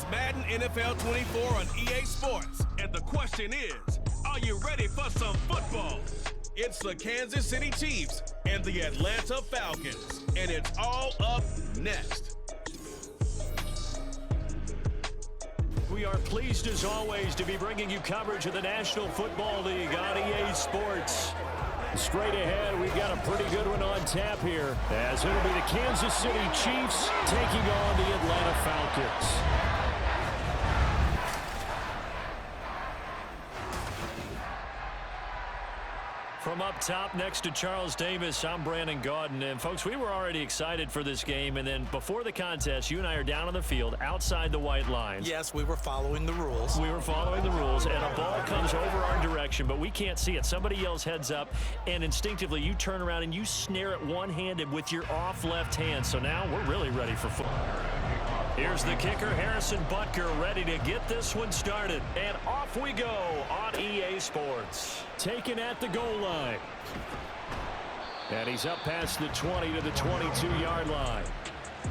It's Madden NFL 24 on EA Sports. And the question is, are you ready for some football? It's the Kansas City Chiefs and the Atlanta Falcons. And it's all up next. We are pleased as always to be bringing you coverage of the National Football League on EA Sports. Straight ahead, we've got a pretty good one on tap here, as it'll be the Kansas City Chiefs taking on the Atlanta Falcons. From up top next to Charles Davis, I'm Brandon Gaudin. And, folks, we were already excited for this game. And then before the contest, you and I are down on the field outside the white lines. Yes, we were following the rules. We were following the rules, and a ball comes over our direction, but we can't see it. Somebody yells heads up, and instinctively you turn around and you snare it one-handed with your off left hand. So now we're really ready for football. Here's the kicker, Harrison Butker, ready to get this one started. And off we go on EA Sports. Taken at the goal line. And he's up past the 20 to the 22-yard line.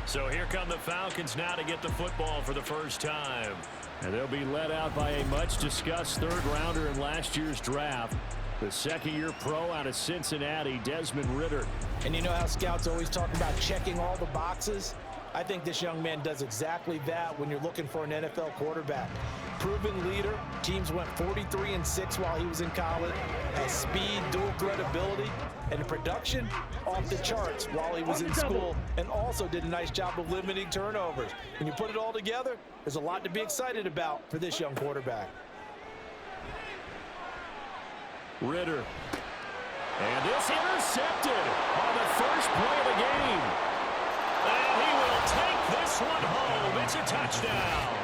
So here come the Falcons now to get the football for the first time. And they'll be led out by a much-discussed third-rounder in last year's draft. The second-year pro out of Cincinnati, Desmond Ridder. And you know how scouts always talk about checking all the boxes? I think this young man does exactly that when you're looking for an NFL quarterback. Proven leader. Teams went 43-6 while he was in college. Has speed, dual threat ability, and the production off the charts while he was in school, and also did a nice job of limiting turnovers. When you put it all together, there's a lot to be excited about for this young quarterback. Ridder. And this intercepted on the first play of the game. And he will take this one home. It's a touchdown.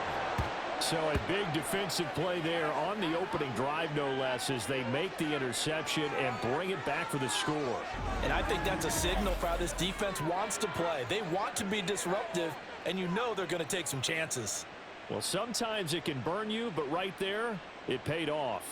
So a big defensive play there on the opening drive, no less, as they make the interception and bring it back for the score. And I think that's a signal for how this defense wants to play. They want to be disruptive, and you know they're going to take some chances. Well, sometimes it can burn you, but right there, it paid off.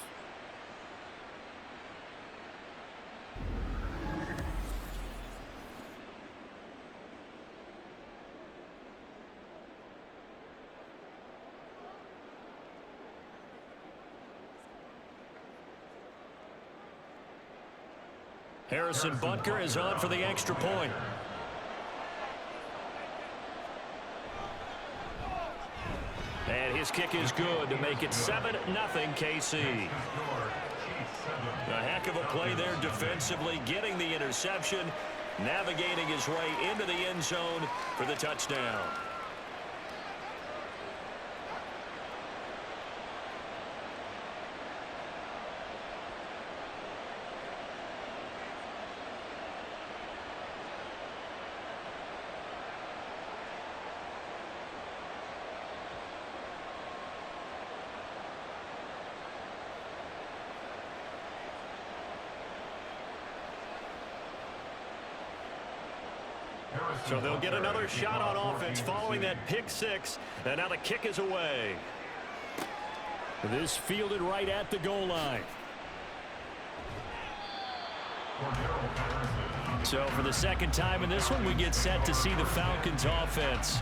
Harrison Butker is on for the extra point. And his kick is good to make it 7-0 KC. A heck of a play there defensively, getting the interception, navigating his way into the end zone for the touchdown. So they'll get another shot on offense following that pick six. And now the kick is away. This fielded right at the goal line. So for the second time in this one, we get set to see the Falcons offense.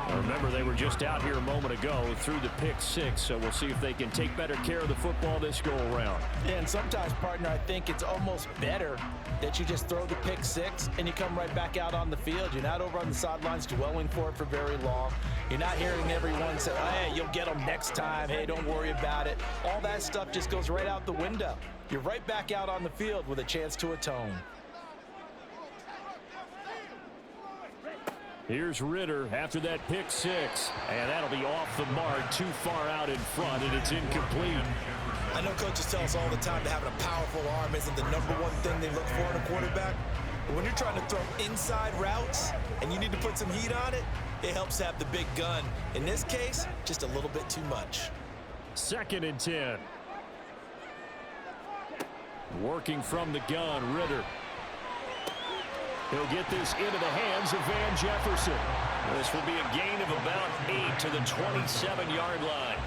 Remember, they were just out here a moment ago through the pick six, so we'll see if they can take better care of the football this go-around. And sometimes, partner, I think it's almost better that you just throw the pick six and you come right back out on the field. You're not over on the sidelines dwelling for it for very long. You're not hearing everyone say, hey, you'll get them next time. Hey, don't worry about it. All that stuff just goes right out the window. You're right back out on the field with a chance to atone. Here's Ridder after that pick six. And that'll be off the mark, too far out in front, and it's incomplete. I know coaches tell us all the time that having a powerful arm isn't the number one thing they look for in a quarterback. But when you're trying to throw inside routes and you need to put some heat on it, it helps to have the big gun. In this case, just a little bit too much. 2nd and 10. Working from the gun, Ridder. He'll get this into the hands of Van Jefferson. This will be a gain of about 8 to the 27-yard line.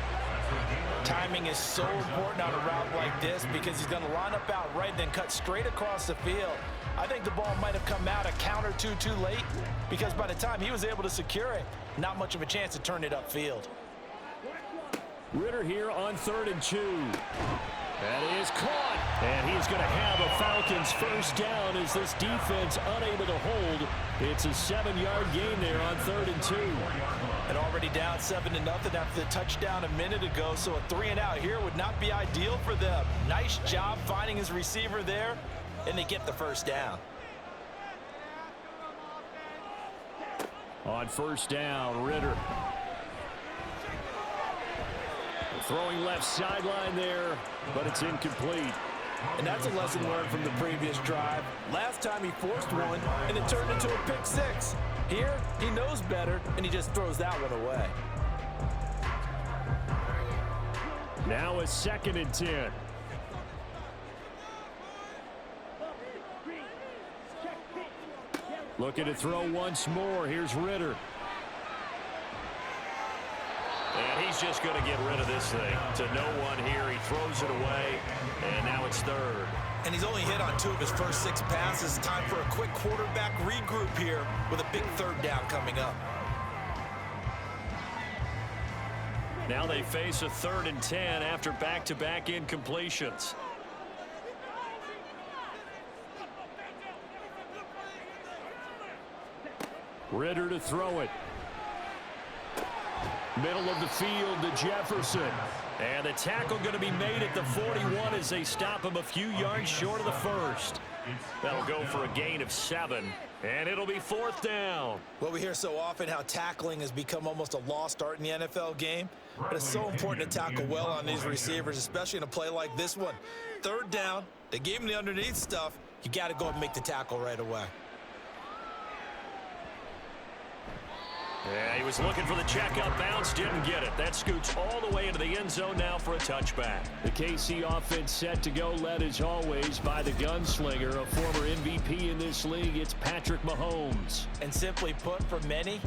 Timing is so important on a route like this because he's going to line up out right, then cut straight across the field. I think the ball might have come out a count or two too late because by the time he was able to secure it, not much of a chance to turn it upfield. Ritter here on 3rd and 2. That is caught. And he's going to have a Falcons first down as this defense unable to hold. It's a 7-yard gain there on 3rd and 2. And already down 7-0 after the touchdown a minute ago, so a 3-and-out here would not be ideal for them. Nice job finding his receiver there, and they get the first down. On first down, Ritter. Throwing left sideline there, but it's incomplete. And that's a lesson learned from the previous drive. Last time he forced one, and it turned into a pick six. Here, he knows better, and he just throws that one away. Now a 2nd and 10. Looking to throw once more. Here's Ritter. And he's just going to get rid of this thing. To no one here. He throws it away, and now it's 3rd. And he's only hit on 2 of his first 6 passes. Time for a quick quarterback regroup here with a big 3rd down coming up. Now they face a 3rd and 10 after back-to-back incompletions. Ritter to throw it. Middle of the field to Jefferson. And the tackle going to be made at the 41 as they stop him a few yards short of the first. That'll go for a gain of 7. And it'll be 4th down. Well, we hear so often how tackling has become almost a lost art in the NFL game. But it's so important to tackle well on these receivers, especially in a play like this one. 3rd down, they gave him the underneath stuff. You got to go and make the tackle right away. Yeah, he was looking for the checkout bounce, didn't get it. That scoots all the way into the end zone now for a touchback. The KC offense set to go, led as always by the gunslinger, a former MVP in this league. It's Patrick Mahomes. And simply put, for many,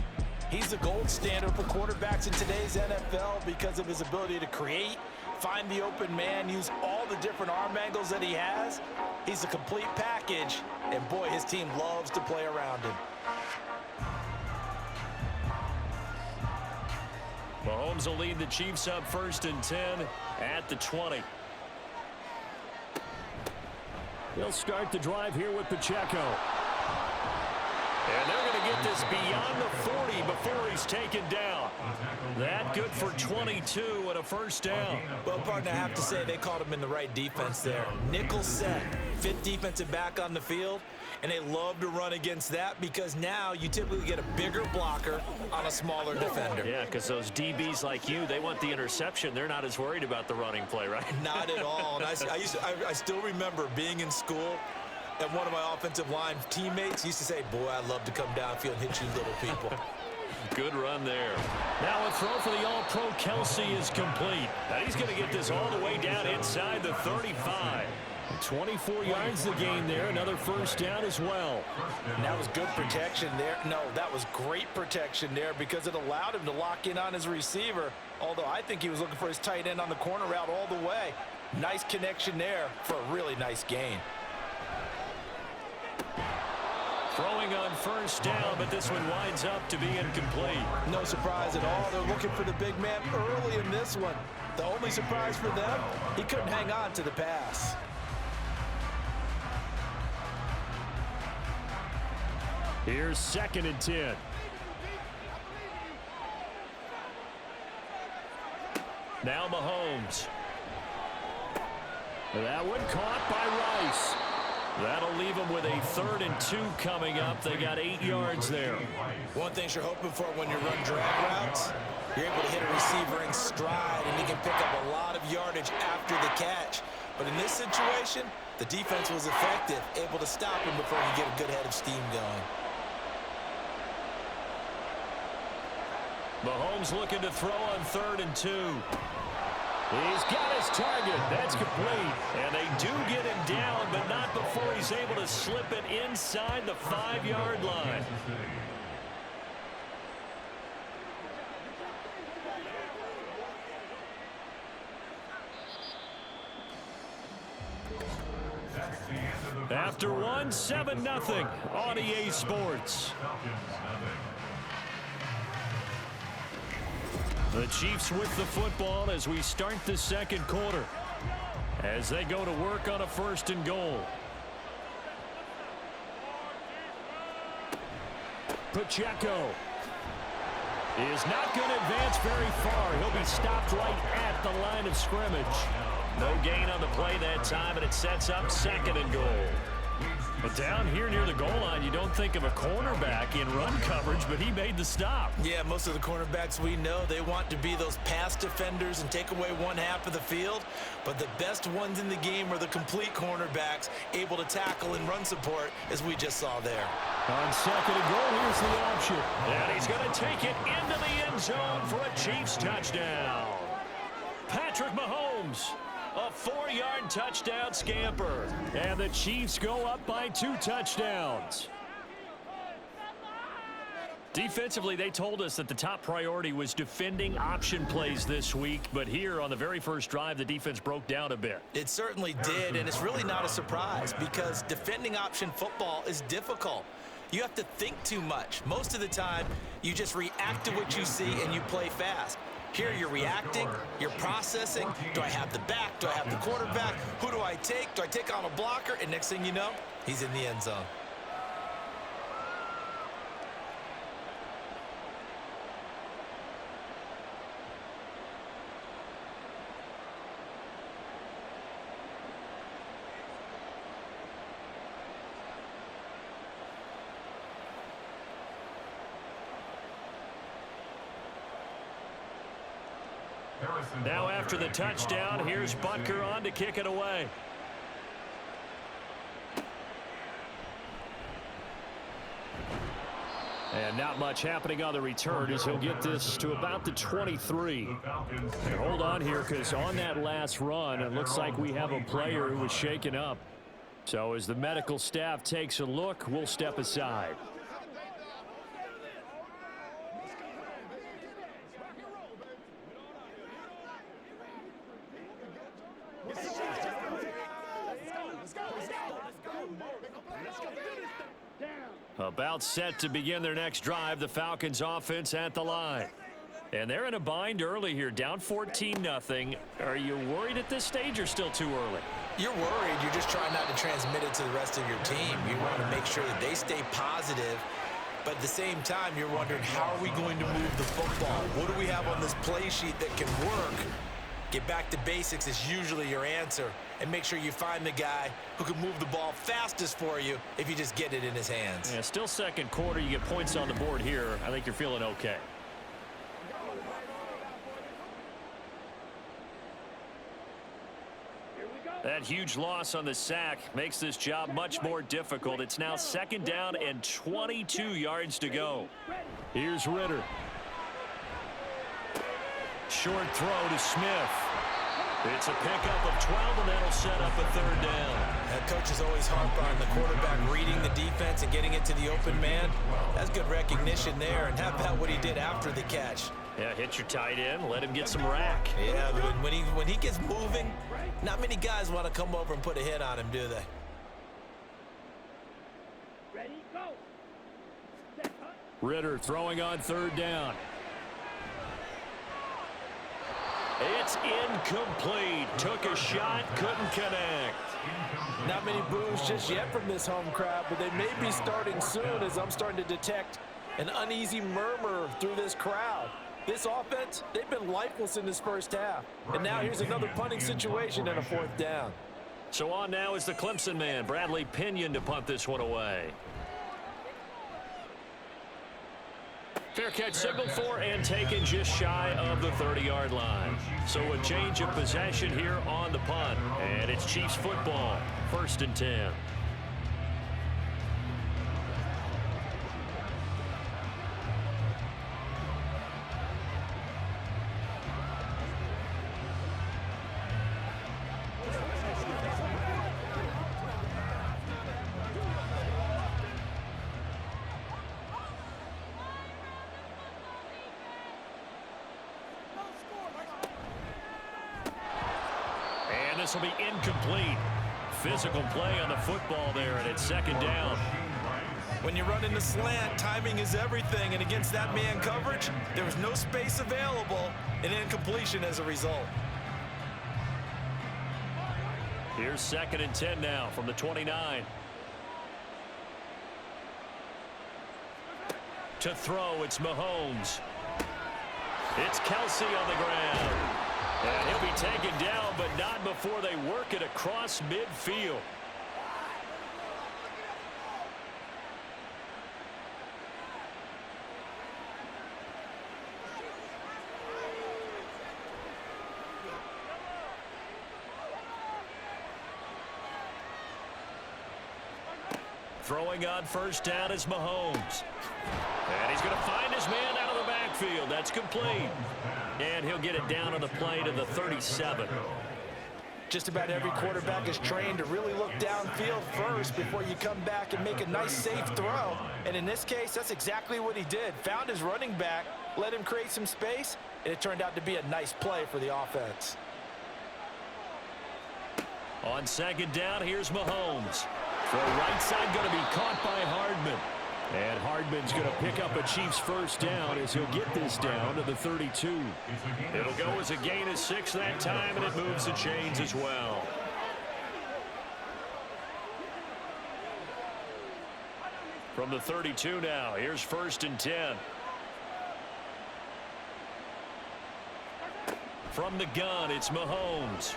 he's the gold standard for quarterbacks in today's NFL because of his ability to create, find the open man, use all the different arm angles that he has. He's a complete package, and boy, his team loves to play around him. Mahomes will lead the Chiefs up 1st and 10 at the 20. They'll start the drive here with Pacheco. And they're going to get this beyond the 40 before he's taken down. That good for 22 and a first down. Well, partner, I have to say they called him in the right defense there. Nickel set, 5th defensive back on the field, and they love to run against that because now you typically get a bigger blocker on a smaller defender. Yeah, because those DBs like you, they want the interception. They're not as worried about the running play, right? Not at all. And I still remember being in school, and one of my offensive line teammates used to say, boy, I'd love to come downfield and hit you little people. Good run there. Now a throw for the All-Pro Kelsey is complete. Now he's going to get this all the way down inside the 35. 24 yards the gain there. Another first down as well. And that was good protection there. No, that was great protection there because it allowed him to lock in on his receiver. Although I think he was looking for his tight end on the corner route all the way. Nice connection there for a really nice gain. Throwing on first down, but this one winds up to be incomplete. No surprise at all. They're looking for the big man early in this one. The only surprise for them, he couldn't hang on to the pass. Here's 2nd and 10. Now Mahomes. That one caught by Rice. That'll leave them with a 3rd and 2 coming up. They got 8 yards there. One thing you're hoping for when you run drag routes, you're able to hit a receiver in stride, and he can pick up a lot of yardage after the catch. But in this situation, the defense was effective, able to stop him before he get a good head of steam going. Mahomes looking to throw on 3rd and 2. He's got his target. That's complete. And they do get him down, but not before he's able to slip it inside the 5-yard line. After one, 7-0 on EA Sports. The Chiefs with the football as we start the second quarter, as they go to work on a 1st and goal. Pacheco is not going to advance very far. He'll be stopped right at the line of scrimmage. No gain on the play that time, and it sets up 2nd and goal. But down here near the goal line, you don't think of a cornerback in run coverage, but he made the stop. Yeah, most of the cornerbacks we know, they want to be those pass defenders and take away one half of the field. But the best ones in the game are the complete cornerbacks, able to tackle and run support, as we just saw there. On 2nd and goal, here's the option. And he's going to take it into the end zone for a Chiefs touchdown. Patrick Mahomes. A 4-yard touchdown scamper. And the Chiefs go up by 2 touchdowns. Defensively, they told us that the top priority was defending option plays this week. But here on the very first drive, the defense broke down a bit. It certainly did, and it's really not a surprise because defending option football is difficult. You have to think too much. Most of the time, you just react to what you see and you play fast. Here you're reacting, you're processing. Do I have the back? Do I have the quarterback? Who do I take? Do I take on a blocker? And next thing you know, he's in the end zone. Now after the touchdown, here's Butker on to kick it away. And not much happening on the return as he'll get this to about the 23. And hold on here, because on that last run, it looks like we have a player who was shaken up. So as the medical staff takes a look, we'll step aside. About set to begin their next drive, the Falcons offense at the line. And they're in a bind early here, down 14-0. Are you worried at this stage or still too early? You're worried. You're just trying not to transmit it to the rest of your team. You want to make sure that they stay positive. But at the same time, you're wondering, how are we going to move the football? What do we have on this play sheet that can work? Get back to basics is usually your answer. And make sure you find the guy who can move the ball fastest for you if you just get it in his hands. Yeah, still second quarter. You get points on the board here. I think you're feeling okay. That huge loss on the sack makes this job much more difficult. It's now 2nd down and 22 yards to go. Here's Ritter. Short throw to Smith. It's a pickup of 12, and that'll set up a 3rd down. That coach is always harp on the quarterback reading the defense and getting it to the open man. That's good recognition there. And how about what he did after the catch? Yeah, hit your tight end, let him get some rack. Yeah, but when he gets moving, not many guys want to come over and put a hit on him, do they? Ready, go. Ritter throwing on 3rd down. It's incomplete. Took a shot, couldn't connect. Not many boos just yet from this home crowd, but they may be starting soon as I'm starting to detect an uneasy murmur through this crowd. This offense, they've been lifeless in this first half. And now here's another punting situation and a 4th down. So on now is the Clemson man, Bradley Pinion, to punt this one away. Fair catch signaled for and taken just shy of the 30-yard line. So a change of possession here on the punt. And it's Chiefs football, 1st and 10. This will be incomplete. Physical play on the football there, and it's 2nd down. When you run in the slant, timing is everything, and against that man coverage, there was no space available, and incompletion as a result. Here's 2nd and 10 now from the 29. To throw, it's Mahomes. It's Kelsey on the ground. And he'll be taken down, but not before they work it across midfield. Throwing on 1st down is Mahomes. And he's going to find his man out of the backfield. That's complete. And he'll get it down on the play to the 37. Just about every quarterback is trained to really look downfield first before you come back and make a nice, safe throw. And in this case, that's exactly what he did. Found his running back, let him create some space, and it turned out to be a nice play for the offense. On 2nd down, here's Mahomes. Throw right side going to be caught by Hardman. And Hardman's going to pick up a Chiefs 1st down as he'll get this down to the 32. It'll go as a gain of 6 that time, and it moves the chains as well. From the 32 now, here's 1st and 10. From the gun, it's Mahomes.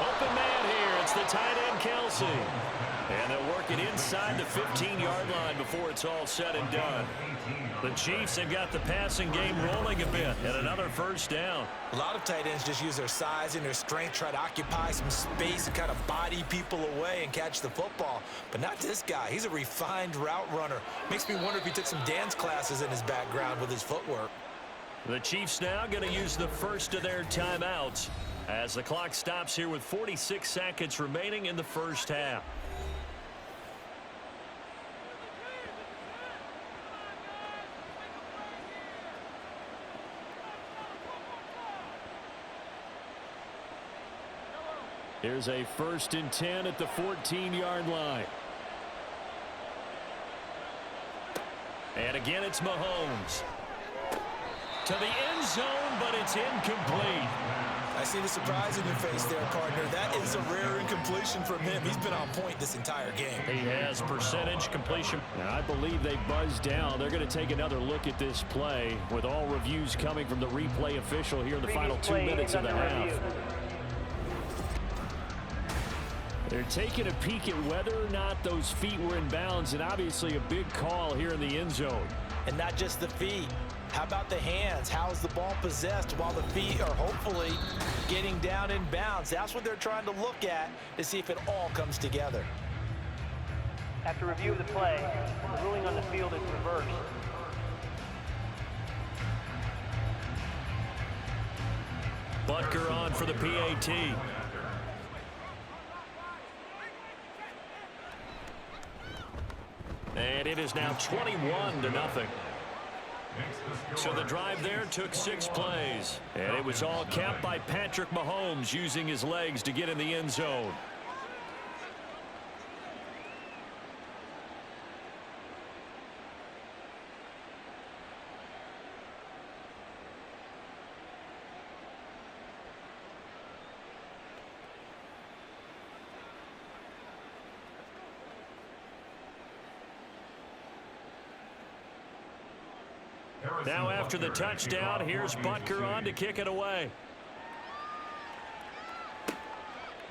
Open man here. It's the tight end, Kelsey. And they'll work it inside the 15-yard line before it's all said and done. The Chiefs have got the passing game rolling a bit, and another 1st down. A lot of tight ends just use their size and their strength, try to occupy some space and kind of body people away and catch the football. But not this guy. He's a refined route runner. Makes me wonder if he took some dance classes in his background with his footwork. The Chiefs now going to use the first of their timeouts as the clock stops here with 46 seconds remaining in the 1st half. Here's a 1st and 10 at the 14-yard line. And again, it's Mahomes. To the end zone, but it's incomplete. I see the surprise in your face there, partner. That is a rare incompletion from him. He's been on point this entire game. He has percentage completion. And I believe they buzzed down. They're going to take another look at this play with all reviews coming from the replay official here in the final 2 minutes of the half. They're taking a peek at whether or not those feet were in bounds, and obviously a big call here in the end zone. And not just the feet. How about the hands? How is the ball possessed while the feet are hopefully getting down in bounds? That's what they're trying to look at to see if it all comes together. After review of the play, the ruling on the field is reversed. Butker on for the PAT. And it is now 21-0. So the drive there took 6 plays. And it was all capped by Patrick Mahomes using his legs to get in the end zone. Now after the touchdown, here's Butker on to kick it away.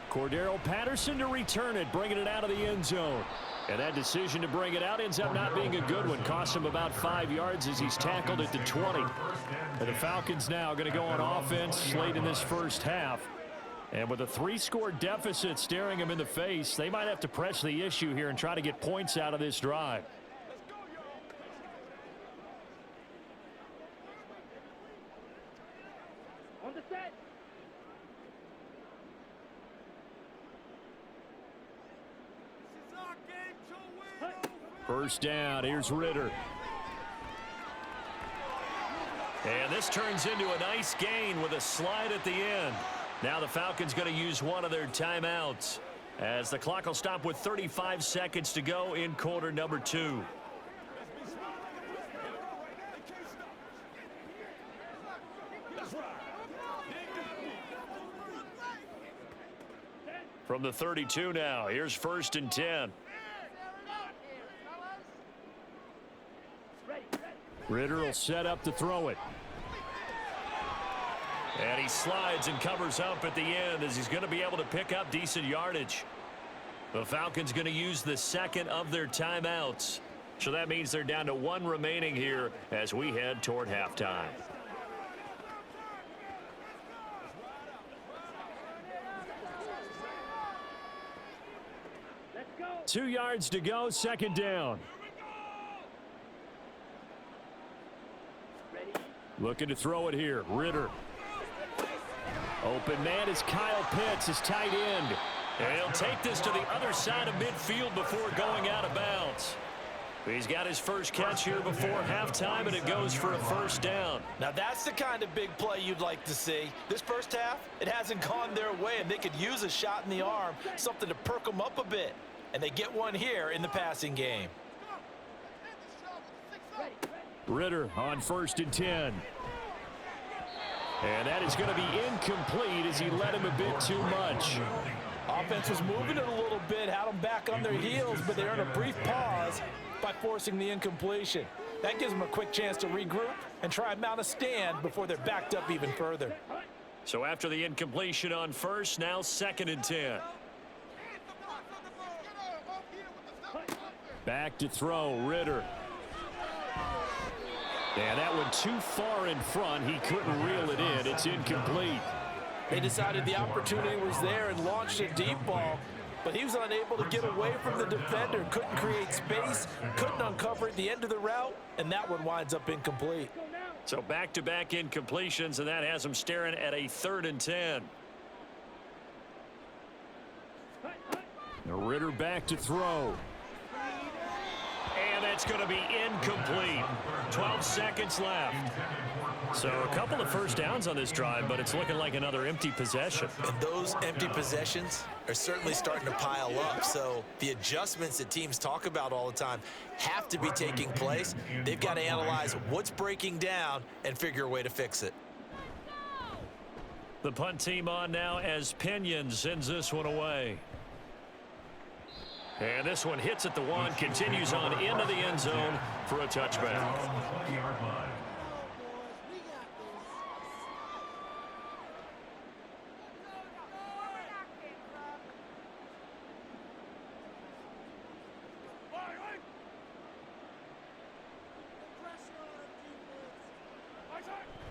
Cordero Patterson to return it, bringing it out of the end zone. And that decision to bring it out ends up not being a good one. Cost him about 5 yards as he's tackled at the 20. And the Falcons now going to go on offense late in this 1st half. And with a 3-score deficit staring him in the face, they might have to press the issue here and try to get points out of this drive. First down, here's Ritter. And this turns into a nice gain with a slide at the end. Now the Falcons going to use one of their timeouts as the clock will stop with 35 seconds to go in quarter number 2. From the 32 now, here's 1st and 10. Ritter will set up to throw it. And he slides and covers up at the end as he's going to be able to pick up decent yardage. The Falcons going to use the second of their timeouts. So that means they're down to 1 remaining here as we head toward halftime. Let's go. 2 yards to go, 2nd down. Ready? Looking to throw it here. Ritter. Open man is Kyle Pitts, his tight end. And he'll take this to the other side of midfield before going out of bounds. He's got his first catch here before halftime, and it goes for a 1st down. Now that's the kind of big play you'd like to see. This first half, it hasn't gone their way, and they could use a shot in the arm, something to perk them up a bit. And they get one here in the passing game. Ritter on 1st and 10. And that is going to be incomplete as he led him a bit too much. Offense was moving it a little bit, had them back on their heels, but they earned a brief pause by forcing the incompletion. That gives them a quick chance to regroup and try and mount a stand before they're backed up even further. So after the incompletion on 1st, now 2nd and 10. Back to throw, Ritter. And that one too far in front. He couldn't reel it in. It's incomplete. They decided the opportunity was there and launched a deep ball, but he was unable to get away from the defender, couldn't create space, couldn't uncover at the end of the route, and that one winds up incomplete. So back-to-back incompletions, and that has him staring at a 3rd and 10. Ritter back to throw. And that's going to be incomplete. 12 seconds left. So a couple of 1st downs on this drive, but it's looking like another empty possession. And those empty possessions are certainly starting to pile up. So the adjustments that teams talk about all the time have to be taking place. They've got to analyze what's breaking down and figure a way to fix it. The punt team on now as Pinion sends this one away. And this one hits at the 1, continues on into the end zone for a touchback.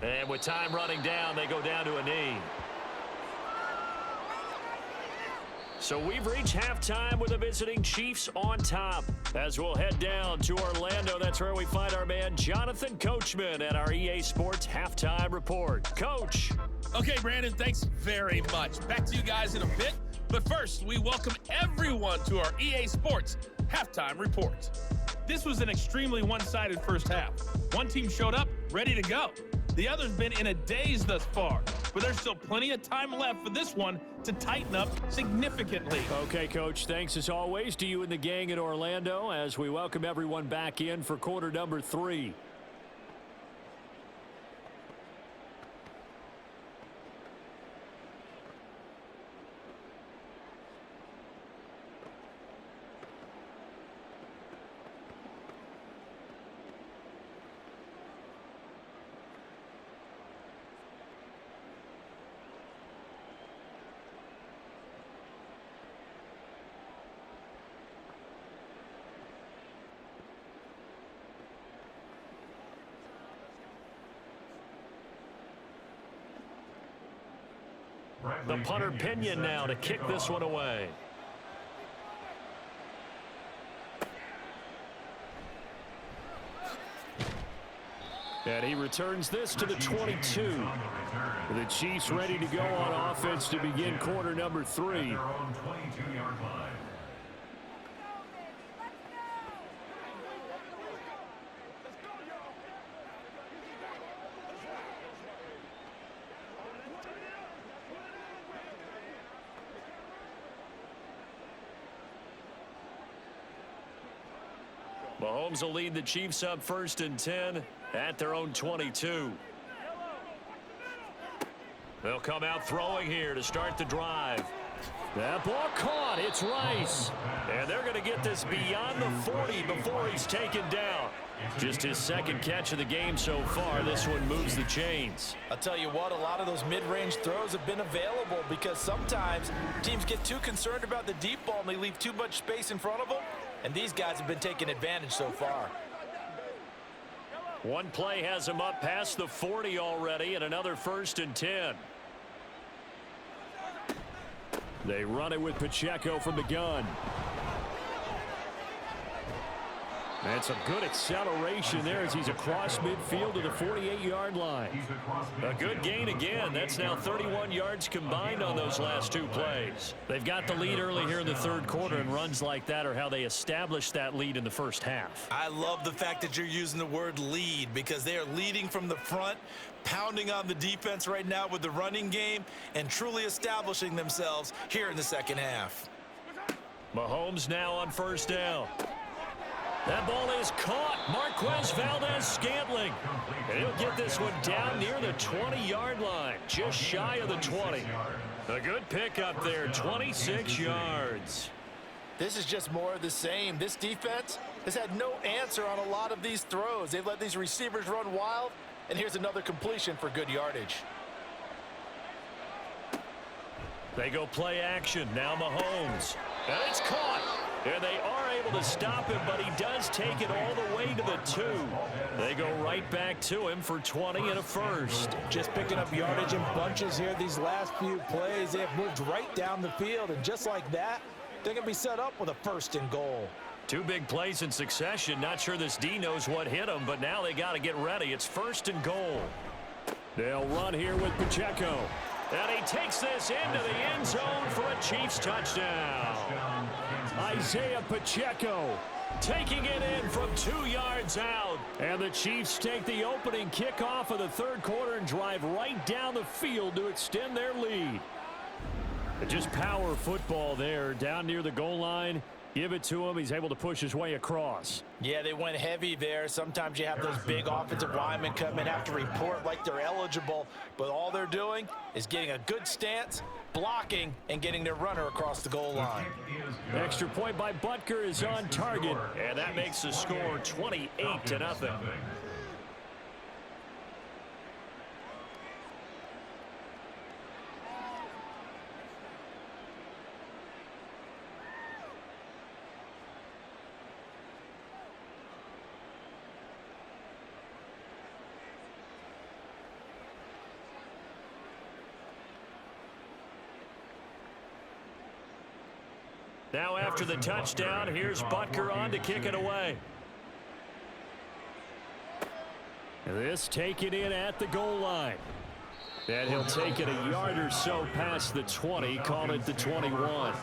And with time running down, they go down to a knee. So we've reached halftime with the visiting Chiefs on top. As we'll head down to Orlando, that's where we find our man Jonathan Coachman at our EA Sports Halftime Report. Coach. Okay, Brandon, thanks very much. Back to you guys in a bit. But first, we welcome everyone to our EA Sports Halftime Report. This was an extremely one-sided first half. One team showed up, ready to go. The other's been in a daze thus far, but there's still plenty of time left for this one to tighten up significantly. Okay, Coach, thanks as always to you and the gang in Orlando as we welcome everyone back in for quarter number 3. The punter Pinion now to kick this one away. And he returns this to the 22. The Chiefs ready to go on offense to begin quarter number 3. Mahomes will lead the Chiefs up 1st and 10 at their own 22. They'll come out throwing here to start the drive. That ball caught. It's Rice. And they're going to get this beyond the 40 before he's taken down. Just his second catch of the game so far. This one moves the chains. I'll tell you what, a lot of those mid-range throws have been available because sometimes teams get too concerned about the deep ball and they leave too much space in front of them. And these guys have been taking advantage so far. One play has him up past the 40 already, and another 1st and 10. They run it with Pacheco from the gun. That's a good acceleration there as he's across midfield to the 48-yard line. A good gain again. That's now 31 yards combined on those last 2 plays. They've got the lead early here in the 3rd quarter, and runs like that are how they established that lead in the 1st half. I love the fact that you're using the word lead because they are leading from the front, pounding on the defense right now with the running game, and truly establishing themselves here in the 2nd half. Mahomes now on 1st down. That ball is caught. Marquez Valdez-Scantling. And he'll get this one down near the 20-yard line, just shy of the 20. A good pickup there, 26 yards. This is just more of the same. This defense has had no answer on a lot of these throws. They've let these receivers run wild, and here's another completion for good yardage. They go play action. Now Mahomes. And it's caught. And they are able to stop him, but he does take it all the way to the 2. They go right back to him for 20 and a 1st. Just picking up yardage in bunches here these last few plays. They have moved right down the field, and just like that, they're going to be set up with a 1st and goal. 2 big plays in succession. Not sure this D knows what hit him, but now they got to get ready. It's 1st and goal. They'll run here with Pacheco. And he takes this into the end zone for a Chiefs touchdown. Isaiah Pacheco taking it in from 2 yards out. And the Chiefs take the opening kickoff of the 3rd quarter and drive right down the field to extend their lead. Just power football there down near the goal line. Give it to him. He's able to push his way across. Yeah, they went heavy there. Sometimes you have those big offensive linemen come in, have to report like they're eligible, but all they're doing is getting a good stance, blocking, and getting their runner across the goal line. Extra point by Butker is on target, and that makes the score 28-0. Now after the touchdown, here's Butker on to kick it away. This taken in at the goal line. And he'll take it a yard or so past the 20, call it the 21.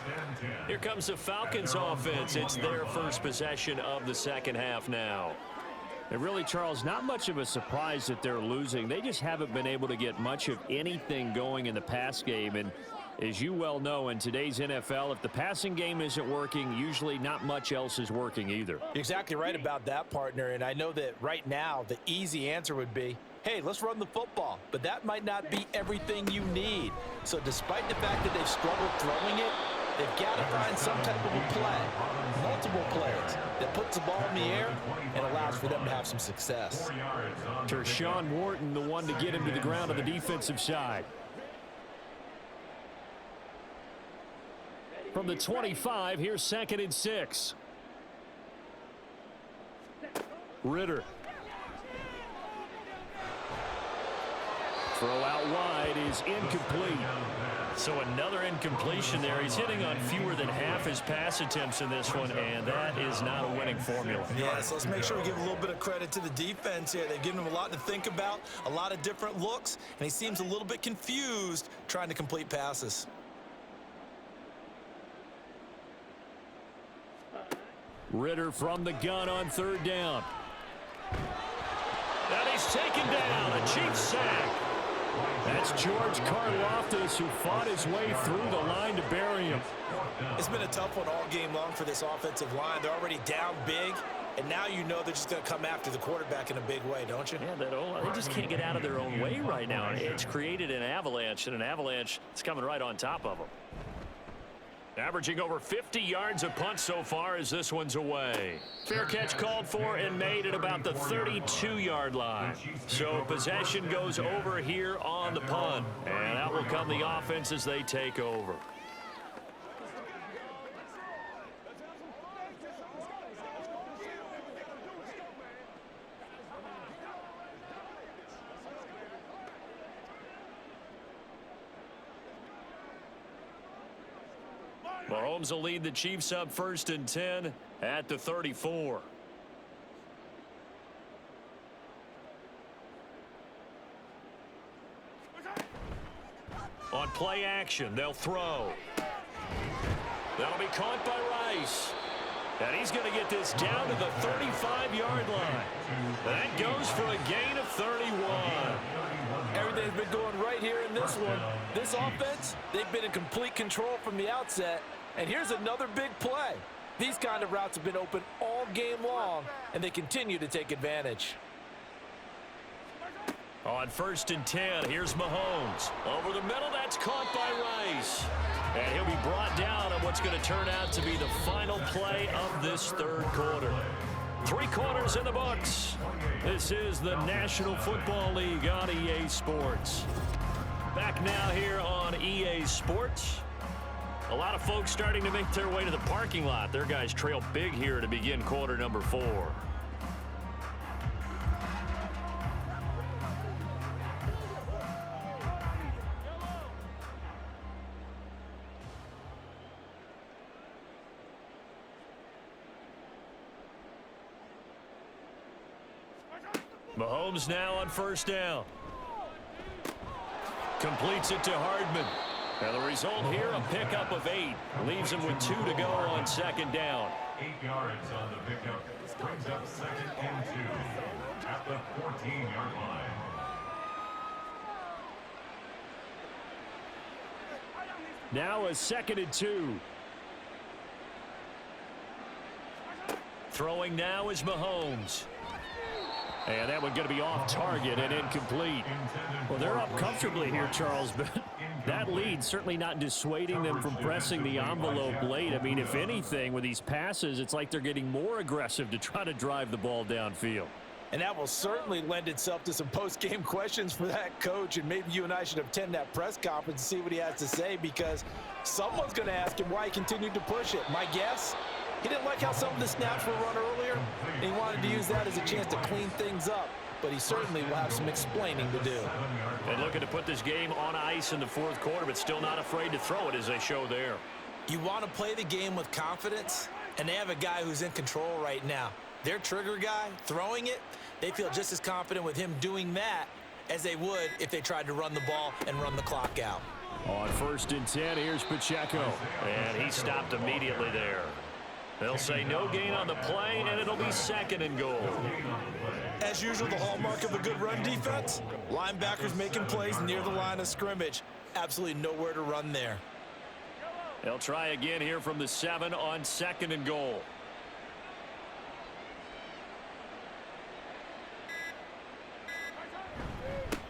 Here comes the Falcons offense. It's their first possession of the 2nd half now. And really, Charles, not much of a surprise that they're losing. They just haven't been able to get much of anything going in the pass game. And as you well know, in today's NFL, if the passing game isn't working, usually not much else is working either. You're exactly right about that, partner. And I know that right now the easy answer would be, hey, let's run the football. But that might not be everything you need. So despite the fact that they've struggled throwing it, they've got to find some type of a play, multiple plays, that puts the ball in the air and allows for them to have some success. Tershawn Wharton, the one to get him to the ground on the defensive side. From the 25, here's 2nd and 6. Ritter. Throw out wide is incomplete. So another incompletion there. He's hitting on fewer than half his pass attempts in this one, and that is not a winning formula. Yeah, so let's make sure we give a little bit of credit to the defense here. They've given him a lot to think about, a lot of different looks, and he seems a little bit confused trying to complete passes. Ritter from the gun on 3rd down. And he's taken down. A Chiefs sack. That's George Karlaftis, who fought his way through the line to bury him. It's been a tough one all game long for this offensive line. They're already down big, And now you know they're just going to come after the quarterback in a big way, don't you? Yeah, they just can't get out of their own way right now. It's created an avalanche, and an avalanche is coming right on top of them. Averaging over 50 yards a punt so far as this one's away. Fair catch called for and made at about the 32-yard line. So possession goes over here on the punt. And out will come the offense as they take over. Mahomes will lead the Chiefs up 1st and 10 at the 34. On play action, they'll throw. That'll be caught by Rice. And he's going to get this down to the 35-yard line. That goes for a gain of 31. Everything's been going right here in this one. This offense, they've been in complete control from the outset. And here's another big play. These kind of routes have been open all game long, and they continue to take advantage. On 1st and 10, here's Mahomes. Over the middle, that's caught by Rice. And he'll be brought down on what's going to turn out to be the final play of this 3rd quarter. 3 quarters in the books. This is the National Football League on EA Sports. Back now here on EA Sports. A lot of folks starting to make their way to the parking lot. Their guys trail big here to begin quarter number 4. Mahomes now on 1st down. Completes it to Hardman. And the result here, a pickup of 8. Leaves him with 2 to go on 2nd down. 8 yards on the pickup. Brings up 2nd and 2 at the 14-yard line. Now a 2nd and 2. Throwing now is Mahomes. And that one going to be off target and incomplete. Well, they're up comfortably here, Charles, but that lead certainly not dissuading them from pressing the envelope late. I mean, if anything, with these passes, it's like they're getting more aggressive to try to drive the ball downfield. And that will certainly lend itself to some post-game questions for that coach, and maybe you and I should attend that press conference and see what he has to say, because someone's going to ask him why he continued to push it. My guess? He didn't like how some of the snaps were run earlier, and he wanted to use that as a chance to clean things up. But he certainly will have some explaining to do. And looking to put this game on ice in the 4th quarter, but still not afraid to throw it as they show there. You want to play the game with confidence, and they have a guy who's in control right now. Their trigger guy, throwing it, they feel just as confident with him doing that as they would if they tried to run the ball and run the clock out. On 1st and 10, here's Pacheco. And he stopped immediately there. They'll say no gain on the play, and it'll be 2nd and goal. As usual, the hallmark of a good run defense, linebackers making plays near the line of scrimmage. Absolutely nowhere to run there. They'll try again here from the 7 on 2nd and goal.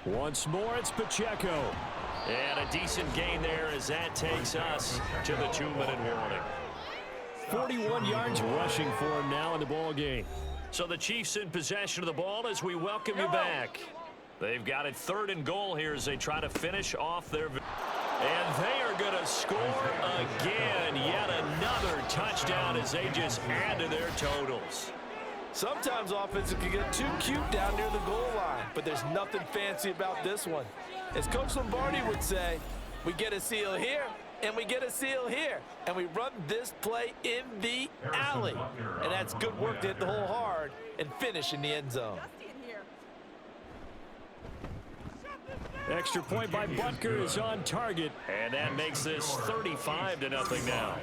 Once more, it's Pacheco. And a decent gain there as that takes us to the 2-minute warning. 41 yards rushing for him now in the ball game. So the Chiefs in possession of the ball as we welcome you back. They've got it 3rd and goal here as they try to finish off their... And they are going to score again. Yet another touchdown as they just add to their totals. Sometimes offenses can get too cute down near the goal line, but there's nothing fancy about this one. As Coach Lombardi would say, we get a seal here, and we get a seal here, and we run this play in the alley. And that's good work to hit the hole hard and finish in the end zone. Extra point by Butker is on target, and that makes this 35-0 now.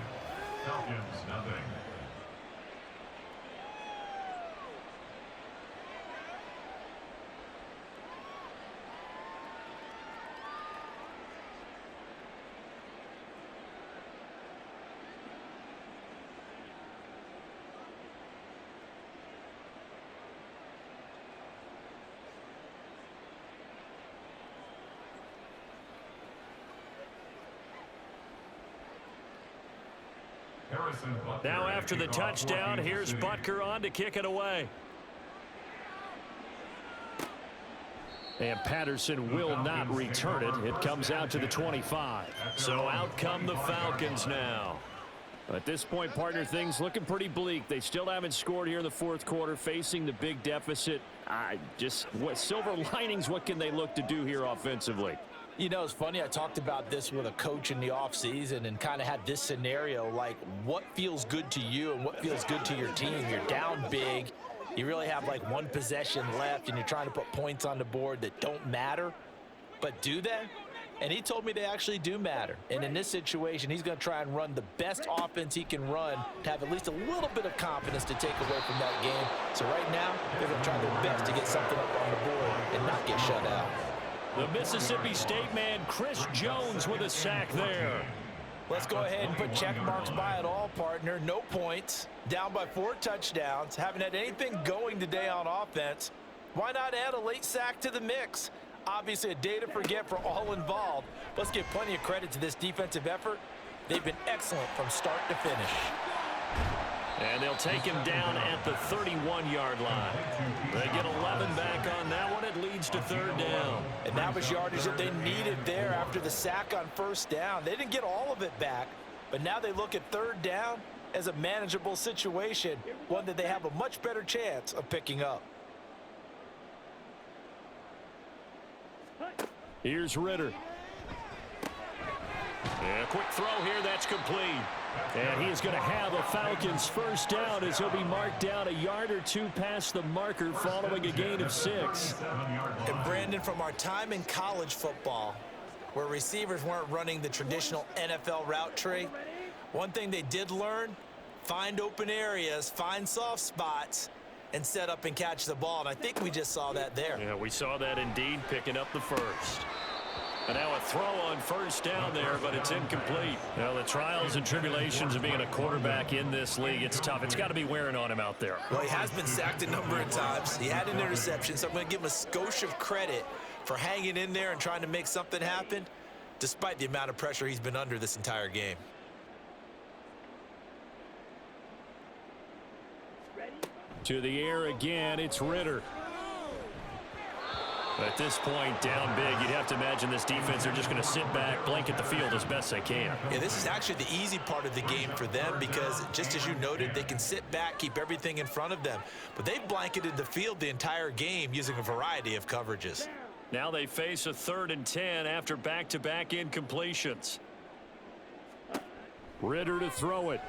Falcons, nothing. Now after the touchdown, here's Butker on to kick it away. And Patterson will not return it. It comes out to the 25. So out come the Falcons now. At this point, partner, things looking pretty bleak. They still haven't scored here in the fourth quarter, facing the big deficit. What silver linings, what can they look to do here offensively? You know, it's funny, I talked about this with a coach in the offseason and kind of had this scenario, like what feels good to you and what feels good to your team. You're down big. You really have like one possession left, and you're trying to put points on the board that don't matter. But do they? And he told me they actually do matter. And in this situation, he's going to try and run the best offense he can run to have at least a little bit of confidence to take away from that game. So right now, they're going to try their best to get something up on the board and not get shut out. The Mississippi State man, Chris Jones, with a sack there. Let's go ahead and put check marks by it all, partner. No points. Down by 4 touchdowns. Haven't had anything going today on offense. Why not add a late sack to the mix? Obviously a day to forget for all involved. Let's give plenty of credit to this defensive effort. They've been excellent from start to finish. And they'll take him down at the 31-yard line. They get 11 back on that one. It leads to 3rd down. And that was yardage that they needed there after the sack on 1st down. They didn't get all of it back, but now they look at 3rd down as a manageable situation, one that they have a much better chance of picking up. Here's Ritter. Yeah, quick throw here, that's complete. And he is going to have a Falcons 1st down as he'll be marked down a yard or 2 past the marker following a gain of 6. And Brandon, from our time in college football, where receivers weren't running the traditional NFL route tree, one thing they did learn, find open areas, find soft spots, and set up and catch the ball. And I think we just saw that there. Yeah, we saw that indeed, picking up the 1st. And now a throw on 1st down there, but it's incomplete. Well, the trials and tribulations of being a quarterback in this league, it's tough. It's got to be wearing on him out there. Well, he has been sacked a number of times. He had an interception, so I'm going to give him a skosh of credit for hanging in there and trying to make something happen, despite the amount of pressure he's been under this entire game. To the air again, it's Ritter. At this point, down big, you'd have to imagine this defense, they're just going to sit back, blanket the field as best they can. Yeah, this is actually the easy part of the game for them because, just as you noted, they can sit back, keep everything in front of them. But they've blanketed the field the entire game using a variety of coverages. Now they face a 3rd and 10 after back-to-back incompletions. Ritter to throw it.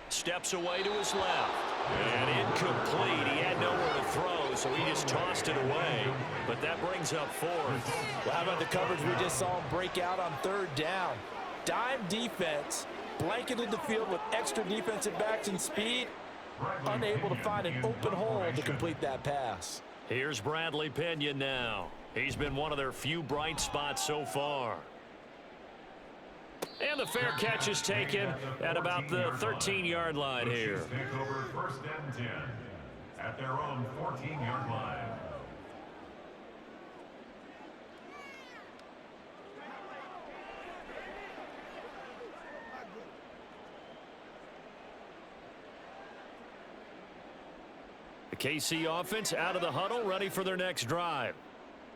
Steps away to his left. And incomplete. He had nowhere to throw, so he just tossed it away. But that brings up 4th. Well, how about the coverage we just saw him break out on 3rd down? Dime defense, blanketed the field with extra defensive backs and speed, unable to find an open hole to complete that pass. Here's Bradley Pinion now. He's been one of their few bright spots so far. And the fair catch is taken at about the 13-yard line here. Take over 1st and 10 at their own 14-yard line. The KC offense out of the huddle, ready for their next drive.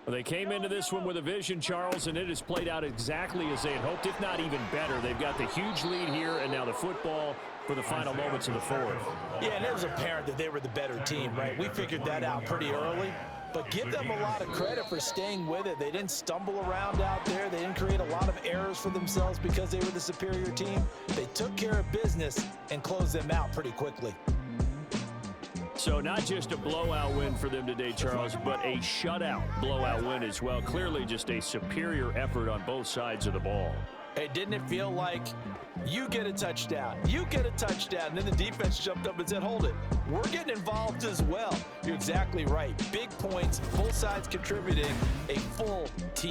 Well, they came into this one with a vision, Charles, and it has played out exactly as they had hoped, if not even better. They've got the huge lead here, and now the football for the final moments of the 4th. Yeah, and it was apparent that they were the better team, right? We figured that out pretty early. But give them a lot of credit for staying with it. They didn't stumble around out there. They didn't create a lot of errors for themselves because they were the superior team. They took care of business and closed them out pretty quickly. So not just a blowout win for them today, Charles, but a shutout blowout win as well. Clearly just a superior effort on both sides of the ball. Hey, didn't it feel like you get a touchdown, you get a touchdown, and then the defense jumped up and said, hold it, we're getting involved as well. You're exactly right. Big points, both sides contributing, a full team.